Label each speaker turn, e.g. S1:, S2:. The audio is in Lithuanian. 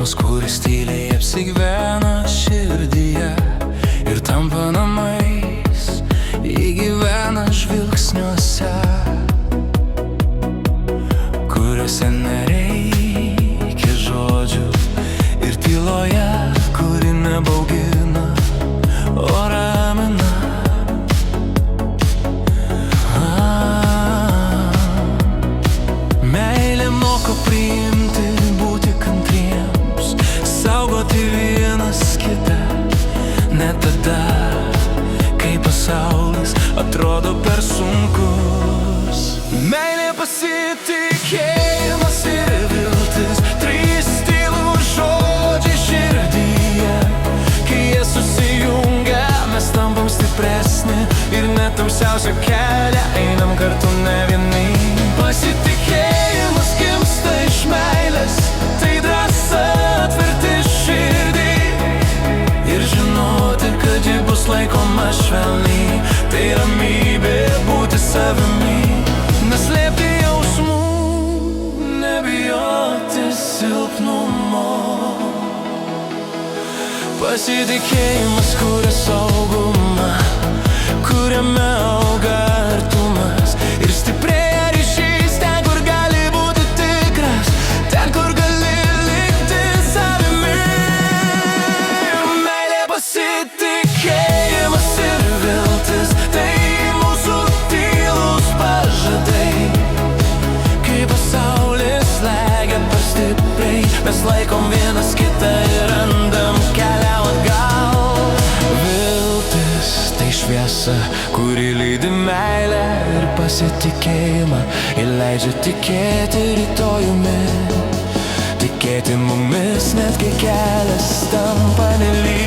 S1: Džiaugsmas, kuris tyliai apsigyvena širdyje ir tampa namais, įgyvena žvilgsniuose, kuriuose nereikia žodžių, ir tyloje, kuri nebaugina, o ramina. Meilė moko priimti, būti kantriems, saugoti vienas kitą, net tada, kai pasaulis atrodo per sunkus. Meilė, pasitikėjimas ir viltis, trys tylūs žodžiai širdyje. Kai jie susijungia, mes tampam stipresni ir net tamsiausią kelią einam kartu ne vieni. Pasitikėjimas gimsta iš meilės, tai drąsa atverti širdį ir žinoti, kad ji bus laikoma švelniai. Tai ramybė būti savimi, neslėpti jausmų, nebijoti silpnumo. Pasitikėjimas kuria saugumą, kuriame auga artumas ir stiprėja ryšys ten, kur gali būti tikras, ten, kur gali likti savimi. Meilė, pasitikėjimas ir viltis, tai mūsų tylūs pažadai. Kai pasaulis slegia per stipriai, mes laikom vienas kitą ir randam kelią atgal. Viltis tai šviesa, kuri lydi meilę ir pasitikėjimą ir leidžia tikėti rytojumi, tikėti mumis, net kai kelias tampa nelygus.